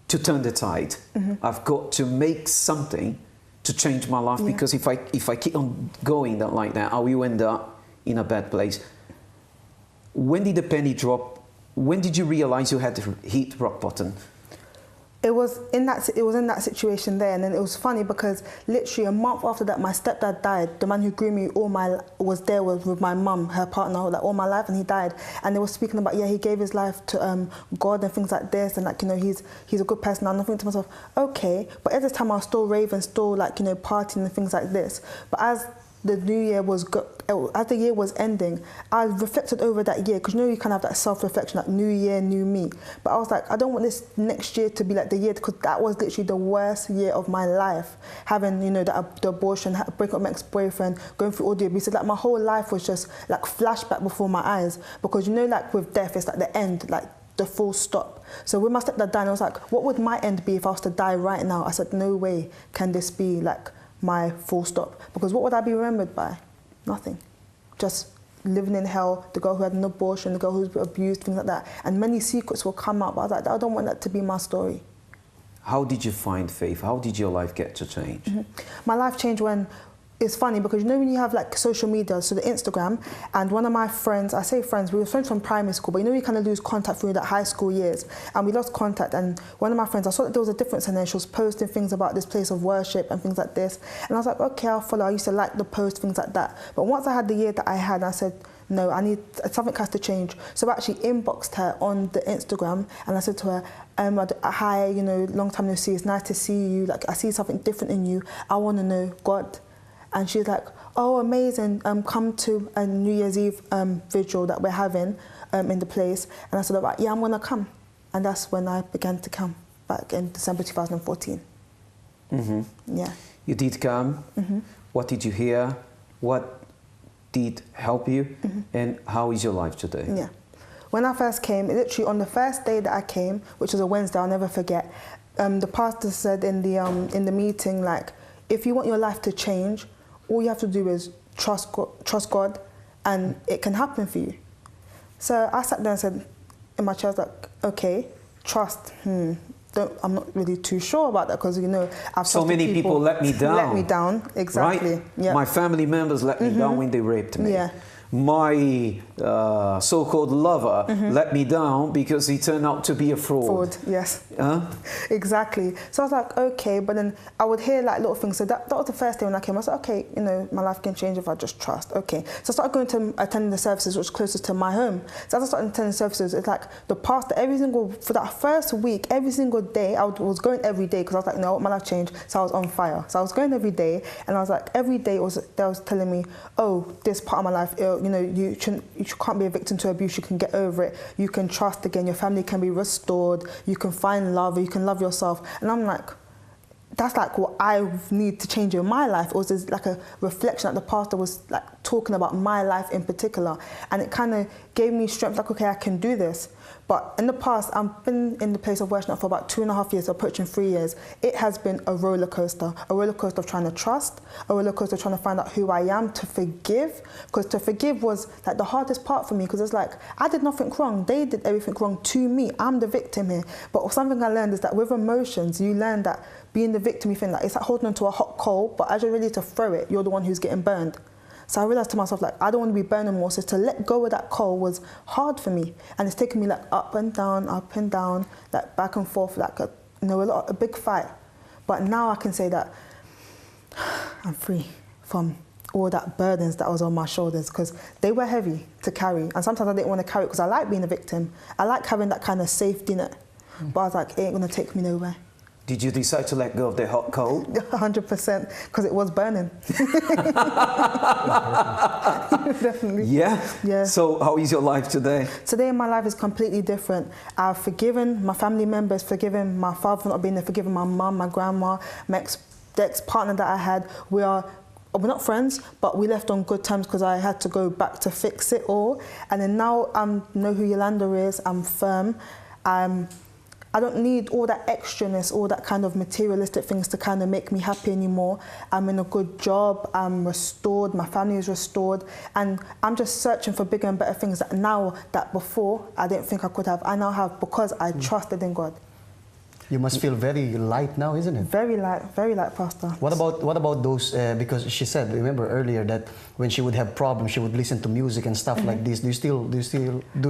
[SPEAKER 2] turn the tide. I've got to make something to change my life, because if I keep on going like that, I will end up in a bad place. When did the penny drop? When did you realize you had to hit rock bottom?
[SPEAKER 9] It was in that situation there, and then it was funny because literally a month after that, my stepdad died. The man who grew me was there with my mum, her partner, like all my life, and he died. And they were speaking about, yeah, he gave his life to God and things like this, and like, you know, he's a good person. And I'm thinking to myself, okay, but at this time I was still raving, still like, you know, partying and things like this. But as the new year as the year was ending, I reflected over that year, because you know you kind of have that self-reflection, like new year, new me. But I was like, I don't want this next year to be like the year, because that was literally the worst year of my life. Having, you know, the abortion, breaking up with my ex-boyfriend, going through all the abuse. Like my whole life was just like flashback before my eyes, because you know, like with death, it's like the end, like the full stop. So when my stepdad died, I was like, what would my end be if I was to die right now? I said, no way can this be like my full stop, because what would I be remembered by? Nothing. Just living in hell, the girl who had an abortion, the girl who was abused, things like that. And many secrets will come out, but I was like, I don't want that to be my story.
[SPEAKER 2] How did you find faith? How did your life get to change?
[SPEAKER 9] My life changed when, it's funny because you know when you have like social media, so the Instagram, and one of my friends, I say friends, we were friends from primary school, but you know you kind of lose contact through that high school years, and we lost contact, and one of my friends, I saw that there was a difference in her. She was posting things about this place of worship and things like this, and I was like, okay, I'll follow. I used to like the post, things like that, but once I had the year that I had, I said, no, something has to change. So I actually inboxed her on the Instagram, and I said to her, hi, you know, long time no see, it's nice to see you, like I see something different in you, I want to know God. And she's like, oh, amazing, come to a New Year's Eve vigil that we're having in the place. And I said, yeah, I'm gonna come. And that's when I began to come, back in December 2014. Yeah.
[SPEAKER 2] You did come. What did you hear? What did help you? And how is your life today?
[SPEAKER 9] Yeah. When I first came, literally on the first day that I came, which was a Wednesday, I'll never forget, the pastor said in the meeting, like, if you want your life to change, all you have to do is trust God, and it can happen for you. So I sat there and said, in my chair, I was like, okay, trust. I'm not really too sure about that, because you know, I've
[SPEAKER 2] so many people let me down.
[SPEAKER 9] Let me down, exactly.
[SPEAKER 2] Right?
[SPEAKER 9] Yep.
[SPEAKER 2] My family members let me down when they raped me.
[SPEAKER 9] Yeah.
[SPEAKER 2] My so-called lover let me down because he turned out to be a fraud.
[SPEAKER 9] Yes. Exactly. So I was like, okay, but then I would hear like little things. So that was the first day when I came. I was like, okay, you know, my life can change if I just trust. Okay. So I started going to attending the services, which was closest to my home. So as I started attending services, it's like the pastor, for that first week, every single day, I was going every day, because I was like, no, I want my life changed. So I was on fire. So I was going every day, and I was like, every day they was telling me, oh, this part of my life, you know, you can't be a victim to abuse, you can get over it, you can trust again, your family can be restored, you can find love, you can love yourself. And I'm like, that's like what I need to change in my life. It was like a reflection that the pastor was like talking about my life in particular, and it kind of gave me strength, like, okay, I can do this. But in the past, I've been in the place of worship for about 2.5 years, approaching 3 years. It has been a roller coaster of trying to trust, a roller coaster of trying to find out who I am, to forgive. Because to forgive was like the hardest part for me, because it's like, I did nothing wrong. They did everything wrong to me. I'm the victim here. But something I learned is that with emotions, you learn that being the victim, you think that it's like holding onto a hot coal, but as you're ready to throw it, you're the one who's getting burned. So I realised to myself, like, I don't want to be burning more. So to let go of that coal was hard for me. And it's taken me like up and down, like back and forth, like a big fight. But now I can say that I'm free from all that burdens that was on my shoulders, because they were heavy to carry. And sometimes I didn't want to carry it because I like being a victim. I like having that kind of safety net. But I was like, it ain't going to take me nowhere.
[SPEAKER 2] Did you decide to let go of the hot coal?
[SPEAKER 9] 100%, because it was burning. Definitely.
[SPEAKER 2] Yeah?
[SPEAKER 9] Yeah.
[SPEAKER 2] So how is your life today?
[SPEAKER 9] Today my life is completely different. I've forgiven my family members, forgiven my father for not being there, forgiven my mum, my grandma, the ex-partner that I had. We're not friends, but we left on good terms because I had to go back to fix it all. And then now I know who Yolanda is, I'm firm. I don't need all that extraness, all that kind of materialistic things to kind of make me happy anymore. I'm in a good job, I'm restored, my family is restored, and I'm just searching for bigger and better things that before I didn't think I could have. I now have, because I trusted in God.
[SPEAKER 10] You must feel very light now, isn't it? Very
[SPEAKER 9] light, Pastor.
[SPEAKER 10] What about those? Because she said, remember earlier that when she would have problems, she would listen to music and stuff like this. Do you still do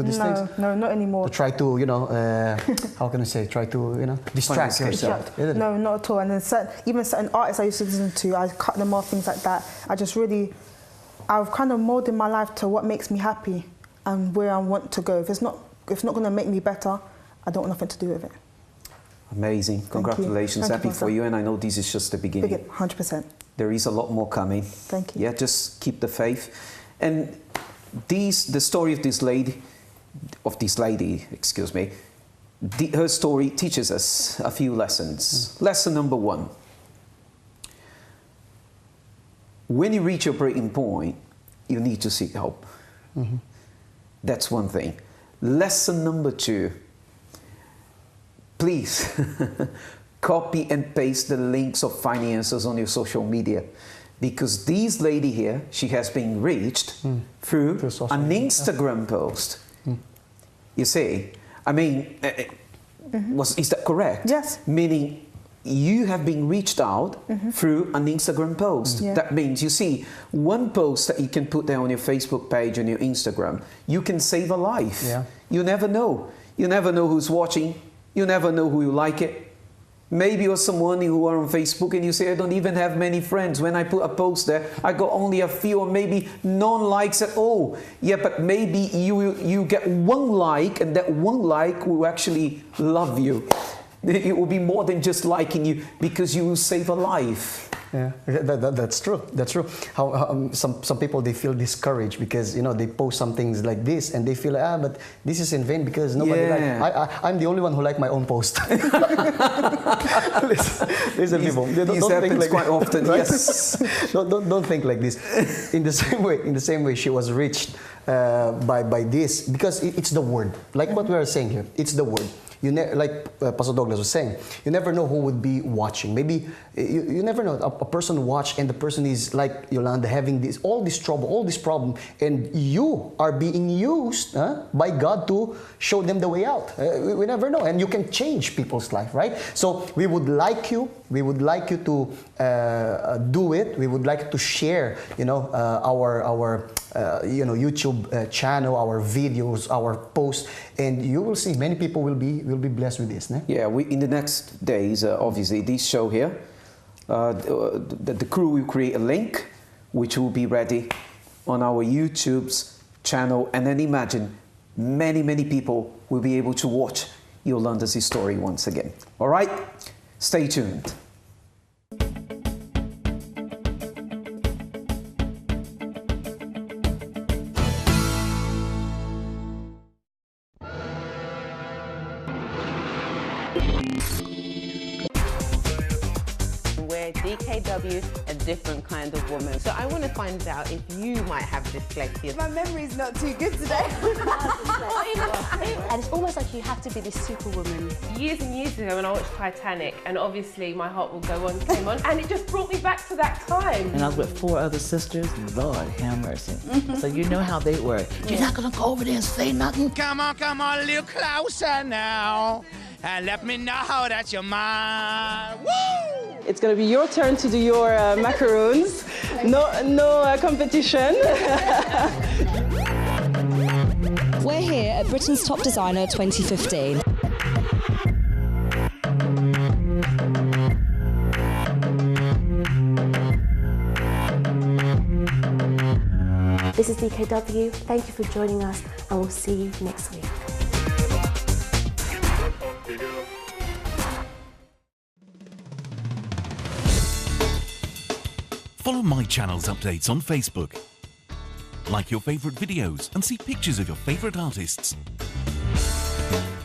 [SPEAKER 10] these things?
[SPEAKER 9] No, not anymore.
[SPEAKER 10] To try to, how can I say? Try to, distract yourself.
[SPEAKER 9] No, not at all. And then even certain artists I used to listen to, I cut them off, things like that. I've kind of molded my life to what makes me happy and where I want to go. If it's not going to make me better, I don't want nothing to do with it.
[SPEAKER 2] Amazing. Congratulations.
[SPEAKER 9] Thank you,
[SPEAKER 2] Happy for you. And I know this is just the beginning.
[SPEAKER 9] 100%.
[SPEAKER 2] There is a lot more coming.
[SPEAKER 9] Thank you.
[SPEAKER 2] Yeah, just keep the faith. And the story of this lady, excuse me, her story teaches us a few lessons. Lesson number 1. When you reach your breaking point, you need to seek help. That's one thing. Lesson number 2. Please copy and paste the links of finances on your social media, because this lady here, she has been reached through an Instagram post. You see, I mean, is that correct?
[SPEAKER 9] Yes.
[SPEAKER 2] Meaning you have been reached out through an Instagram post.
[SPEAKER 9] Yeah.
[SPEAKER 2] That means, you see, one post that you can put there on your Facebook page, on your Instagram, you can save a life.
[SPEAKER 10] Yeah.
[SPEAKER 2] You never know. You never know who's watching. You never know who you like it. Maybe you're someone who are on Facebook and you say, I don't even have many friends. When I put a post there, I got only a few or maybe non-likes at all. Yeah, but maybe you get one like, and that one like will actually love you. It will be more than just liking you, because you will save a life.
[SPEAKER 10] Yeah, that's true. That's true. How some people, they feel discouraged because, you know, they post some things like this and they feel like, but this is in vain because nobody I'm the only one who like my own post. Listen, people, don't think like
[SPEAKER 2] quite often.
[SPEAKER 10] Right?
[SPEAKER 2] Yes.
[SPEAKER 10] don't think like this. In the same way, she was reached by this, because it's the word. Like what we are saying here, it's the word. Like Pastor Douglas was saying, you never know who would be watching. Maybe you never know. A person watch, and the person is like Yolanda, having all this trouble, all this problem, and you are being used by God to show them the way out. We never know, and you can change people's life, right? So we would like you to do it. We would like to share, our YouTube channel, our videos, our posts, and you will see many people will be blessed with this.
[SPEAKER 2] Yeah, in the next days, obviously, this show here, the crew will create a link which will be ready on our YouTube's channel, and then imagine many people will be able to watch Yolanda's story once again. All right, stay tuned.
[SPEAKER 12] DKW, a different kind of woman. So I want to find out if you might have dyslexia.
[SPEAKER 13] My memory's not too good today.
[SPEAKER 14] And it's almost like you have to be this superwoman.
[SPEAKER 15] Years and years ago when I watched Titanic, and obviously My Heart Will Go On came on, and it just brought me back to that time.
[SPEAKER 16] And I was with 4 other sisters. Lord have mercy. So you know how they work. You're not gonna go over there and say nothing?
[SPEAKER 17] Come on, a little closer now, and let me know that you're mine. Woo!
[SPEAKER 18] It's going to be your turn to do your macaroons. No competition.
[SPEAKER 19] We're here at Britain's Top Designer 2015.
[SPEAKER 14] This is DKW. Thank you for joining us, and we'll see you next week.
[SPEAKER 11] Follow My Channel's updates on Facebook. Like your favourite videos and see pictures of your favourite artists.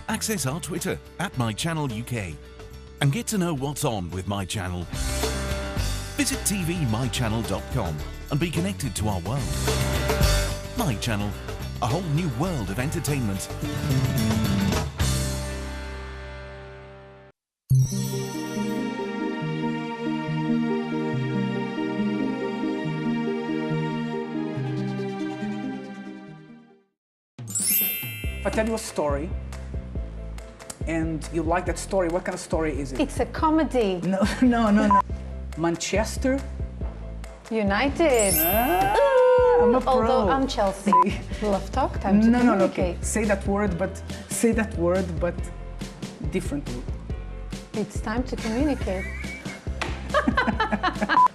[SPEAKER 11] Access our Twitter @MyChannelUK and get to know what's on with My Channel. Visit tvmychannel.com and be connected to our world. My Channel, a whole new world of entertainment.
[SPEAKER 20] If I tell you a story and you like that story, what kind of story is it?
[SPEAKER 4] It's a comedy.
[SPEAKER 20] No. Manchester
[SPEAKER 4] United.
[SPEAKER 20] I'm a pro.
[SPEAKER 4] Although I'm Chelsea. Love talk, time to communicate.
[SPEAKER 20] Okay. Say that word, but differently.
[SPEAKER 4] It's time to communicate.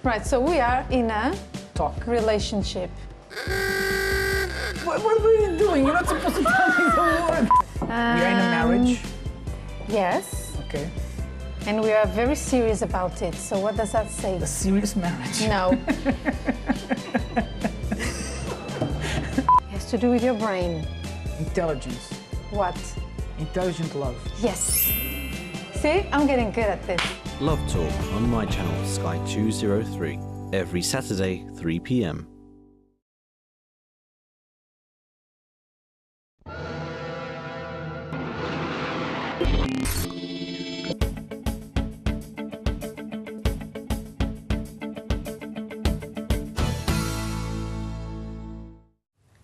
[SPEAKER 4] Right, so we are in a relationship.
[SPEAKER 20] What were you doing? You're not supposed to tell me the word. We are in a marriage.
[SPEAKER 4] Yes.
[SPEAKER 20] Okay.
[SPEAKER 13] And we are very serious about it. So what does that say?
[SPEAKER 20] A serious marriage.
[SPEAKER 13] No. It has to do with your brain.
[SPEAKER 20] Intelligence.
[SPEAKER 13] What?
[SPEAKER 20] Intelligent love.
[SPEAKER 13] Yes. See, I'm getting good at this.
[SPEAKER 21] Love Talk on my channel Sky 203 every Saturday 3 p.m.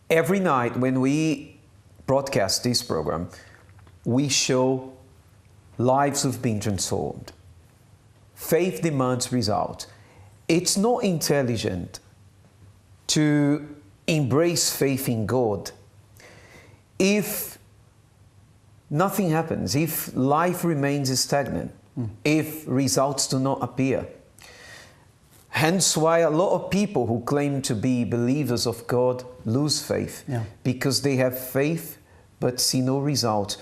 [SPEAKER 2] Every night when we broadcast this program, we show lives who've been transformed. Faith demands result. It's not intelligent to embrace faith in God if nothing happens, if life remains stagnant, if results do not appear. Hence why a lot of people who claim to be believers of God lose faith, because they have faith but see no result.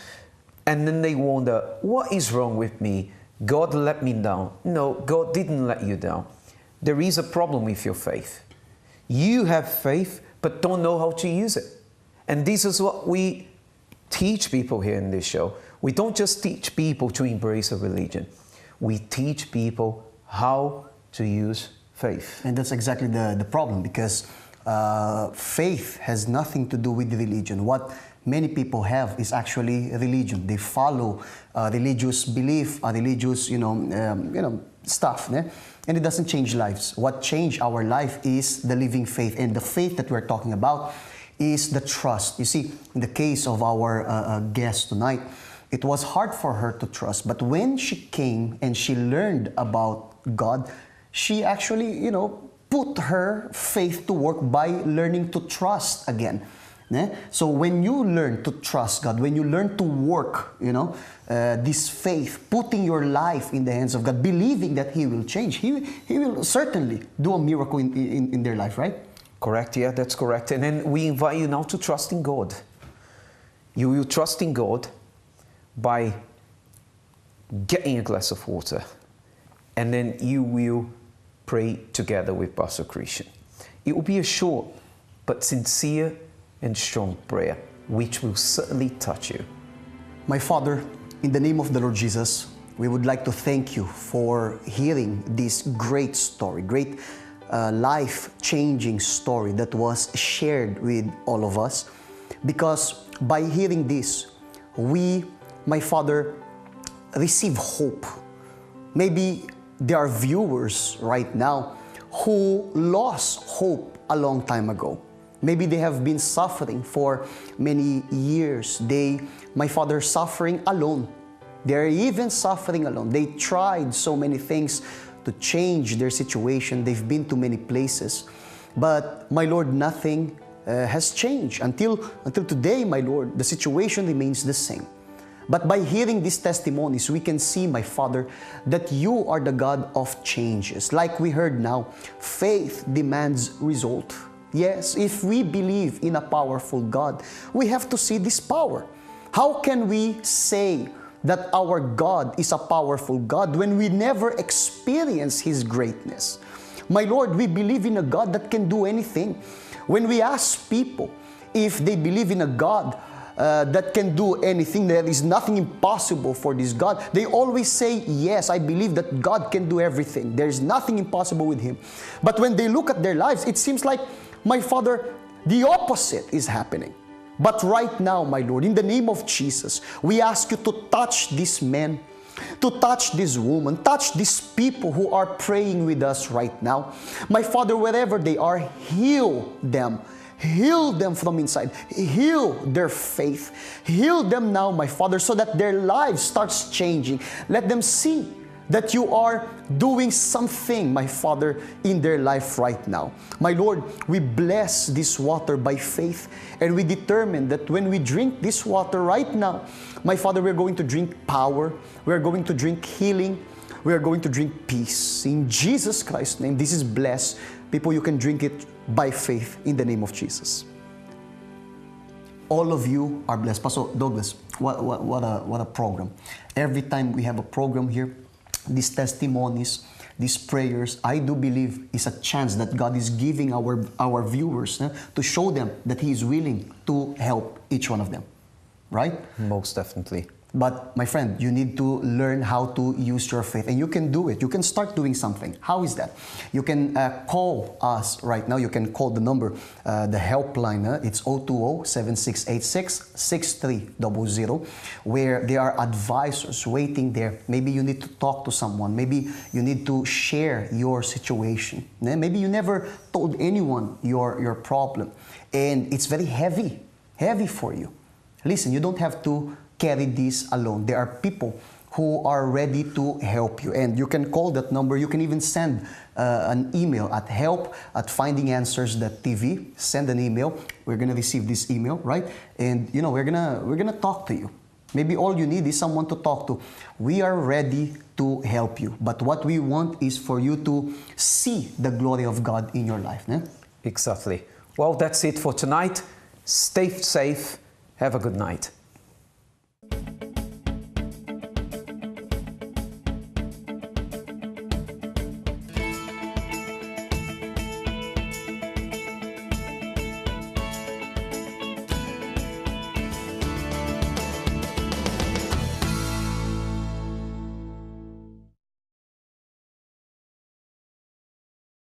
[SPEAKER 2] And then they wonder, what is wrong with me? God let me down. No, God didn't let you down. There is a problem with your faith. You have faith but don't know how to use it. And this is what we teach people here in this show. We don't just teach people to embrace a religion. We teach people how to use faith.
[SPEAKER 10] And that's exactly the problem, because faith has nothing to do with religion. What many people have is actually religion. They follow religious belief, religious, stuff, and it doesn't change lives. What changed our life is the living faith, and the faith that we're talking about is the trust. You see, in the case of our guest tonight, it was hard for her to trust, but when she came and she learned about God, she actually, put her faith to work by learning to trust again. So when you learn to trust God, when you learn to work, this faith, putting your life in the hands of God, believing that He will change, He will certainly do a miracle in their life, right?
[SPEAKER 2] Correct, yeah, that's correct. And then we invite you now to trust in God. You will trust in God by getting a glass of water, and then you will pray together with Pastor Christian. It will be a short but sincere and strong prayer, which will certainly touch you.
[SPEAKER 10] My Father, in the name of the Lord Jesus, we would like to thank you for hearing this great story, great life-changing story that was shared with all of us. Because by hearing this, we, my Father, receive hope. Maybe there are viewers right now who lost hope a long time ago. Maybe they have been suffering for many years. My Father, suffering alone. They're even suffering alone. They tried so many things to change their situation. They've been to many places. But, my Lord, nothing has changed. Until today, my Lord, the situation remains the same. But by hearing these testimonies, we can see, my Father, that you are the God of changes. Like we heard now, faith demands result. Yes, if we believe in a powerful God, we have to see this power. How can we say that our God is a powerful God when we never experience His greatness? My Lord, we believe in a God that can do anything. When we ask people if they believe in a God that can do anything, there is nothing impossible for this God, they always say, yes, I believe that God can do everything. There is nothing impossible with Him. But when they look at their lives, it seems like, my Father, the opposite is happening. But right now, my Lord, in the name of Jesus, we ask you to touch these men, to touch this woman, touch these people who are praying with us right now. My Father, wherever they are, heal them. Heal them from inside. Heal their faith. Heal them now, my Father, so that their lives starts changing. Let them see that you are doing something, my Father, in their life right now. My Lord, we bless this water by faith, and we determine that when we drink this water right now, my Father, we're going to drink power, we're going to drink healing, we are going to drink peace. In Jesus Christ's name, this is blessed. People, you can drink it by faith in the name of Jesus. All of you are blessed. Pastor Douglas, what a program. Every time we have a program here, these testimonies, these prayers, I do believe is a chance that God is giving our viewers to show them that He is willing to help each one of them, right?
[SPEAKER 2] Most definitely.
[SPEAKER 10] But my friend, you need to learn how to use your faith, and you can do it. You can start doing something. How is that? You can call us right now. You can call the number, the helpline. It's 020-7686-6300, where there are advisors waiting there. Maybe you need to talk to someone. Maybe you need to share your situation. Maybe you never told anyone your problem, and it's very heavy for you. Listen, you don't have to carry this alone. There are people who are ready to help you, and you can call that number. You can even send an email at help@findinganswers.tv. Send an email. We're gonna receive this email, right? And we're gonna talk to you. Maybe all you need is someone to talk to. We are ready to help you, but what we want is for you to see the glory of God in your life.
[SPEAKER 2] Exactly. Well, that's it for tonight. Stay safe. Have a good night.